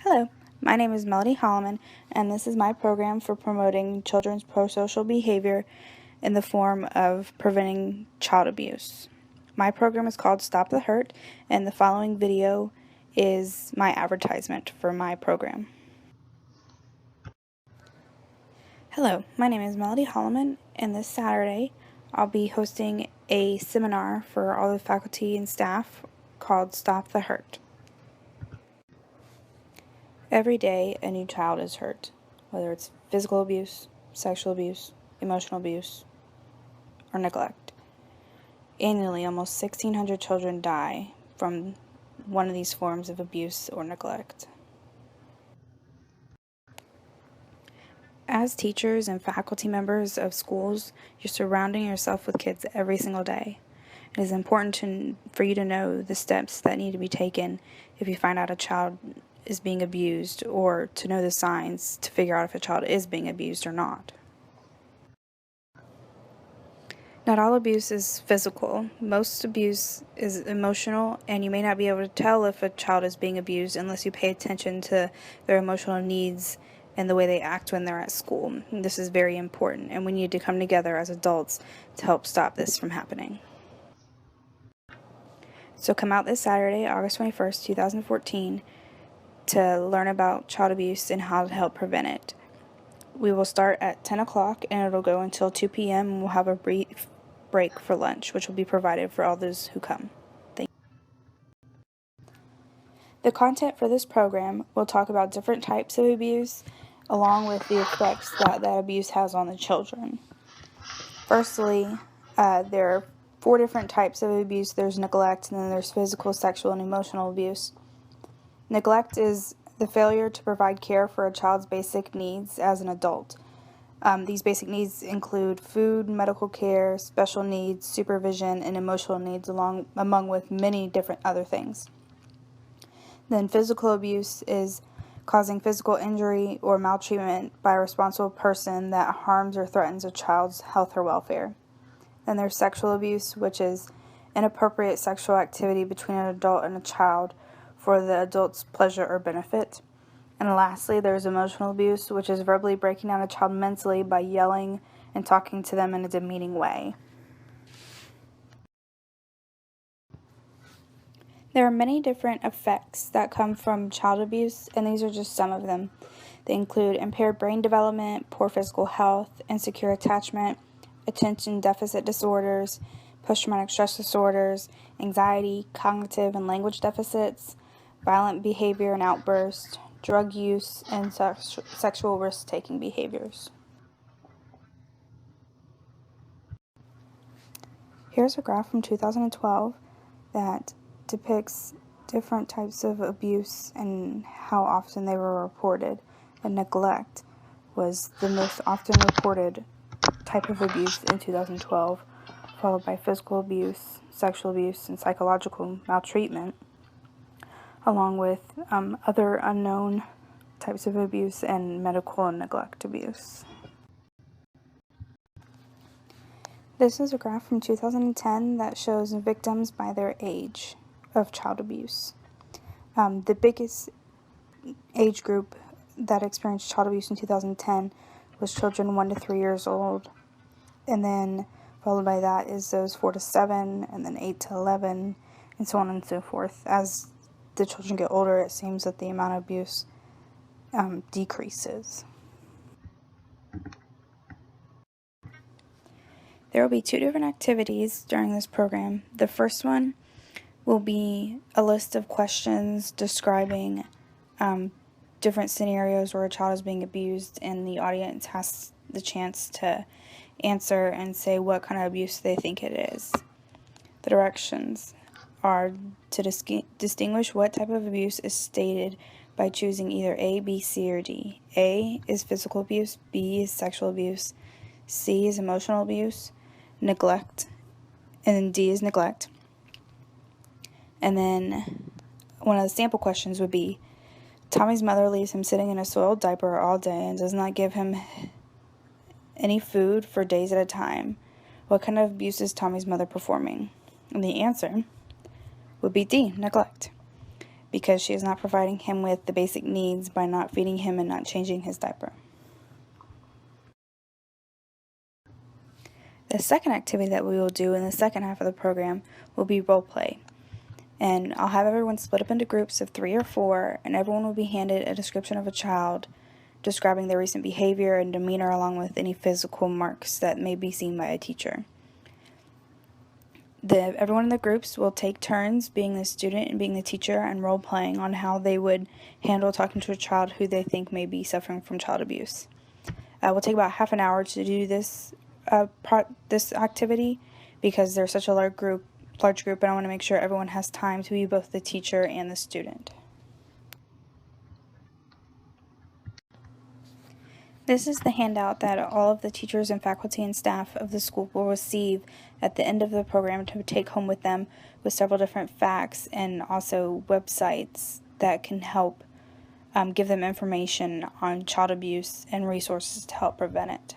Hello, my name is Melody Holloman, and this is my program for promoting children's prosocial behavior in the form of preventing child abuse. My program is called Stop the Hurt, and the following video is my advertisement for my program. Hello, my name is Melody Holloman, and this Saturday I'll be hosting a seminar for all the faculty and staff called Stop the Hurt. Every day, a new child is hurt, whether it's physical abuse, sexual abuse, emotional abuse, or neglect. Annually, almost 1,600 children die from one of these forms of abuse or neglect. As teachers and faculty members of schools, you're surrounding yourself with kids every single day. It is important for you to know the steps that need to be taken if you find out a child is being abused, or to know the signs to figure out if a child is being abused or not. Not all abuse is physical. Most abuse is emotional, and you may not be able to tell if a child is being abused unless you pay attention to their emotional needs and the way they act when they're at school. This is very important, and we need to come together as adults to help stop this from happening. So come out this Saturday, August 21st, 2014, to learn about child abuse and how to help prevent it. We will start at 10 o'clock and it'll go until 2 p.m. and we'll have a brief break for lunch, which will be provided for all those who come. Thank you. The content for this program will talk about different types of abuse, along with the effects that abuse has on the children. Firstly, there are 4 different types of abuse. There's neglect, and then there's physical, sexual, and emotional abuse. Neglect is the failure to provide care for a child's basic needs as an adult. These basic needs include food, medical care, special needs, supervision, and emotional needs, among with many different other things. Then physical abuse is causing physical injury or maltreatment by a responsible person that harms or threatens a child's health or welfare. Then there's sexual abuse, which is inappropriate sexual activity between an adult and a child for the adult's pleasure or benefit. And lastly, there's emotional abuse, which is verbally breaking down a child mentally by yelling and talking to them in a demeaning way. There are many different effects that come from child abuse, and these are just some of them. They include impaired brain development, poor physical health, insecure attachment, attention deficit disorders, post-traumatic stress disorders, anxiety, cognitive and language deficits, violent behavior and outbursts, drug use, and sexual risk-taking behaviors. Here's a graph from 2012 that depicts different types of abuse and how often they were reported. And neglect was the most often reported type of abuse in 2012, followed by physical abuse, sexual abuse, and psychological maltreatment, along with other unknown types of abuse and medical and neglect abuse. This is a graph from 2010 that shows victims by their age of child abuse. The biggest age group that experienced child abuse in 2010 was children 1 to 3 years old, and then followed by that is those 4 to 7, and then 8 to 11, and so on and so forth. As the children get older, it seems that the amount of abuse decreases. There will be 2 different activities during this program. The first one will be a list of questions describing different scenarios where a child is being abused, and the audience has the chance to answer and say what kind of abuse they think it is. The directions are to distinguish what type of abuse is stated by choosing either A, B, C, or D. A is physical abuse, B is sexual abuse, C is emotional abuse, neglect, and then D is neglect. And then one of the sample questions would be, Tommy's mother leaves him sitting in a soiled diaper all day and does not give him any food for days at a time. What kind of abuse is Tommy's mother performing? And the answer would be D, neglect. because she is not providing him with the basic needs by not feeding him and not changing his diaper. The second activity that we will do in the second half of the program will be role play. And I'll have everyone split up into groups of 3 or 4, and everyone will be handed a description of a child describing their recent behavior and demeanor along with any physical marks that may be seen by a teacher. Everyone in the groups will take turns being the student and being the teacher and role-playing on how they would handle talking to a child who they think may be suffering from child abuse. We'll take about half an hour to do this activity because there's such a large group, and I want to make sure everyone has time to be both the teacher and the student. This is the handout that all of the teachers and faculty and staff of the school will receive at the end of the program to take home with them, with several different facts and also websites that can help give them information on child abuse and resources to help prevent it.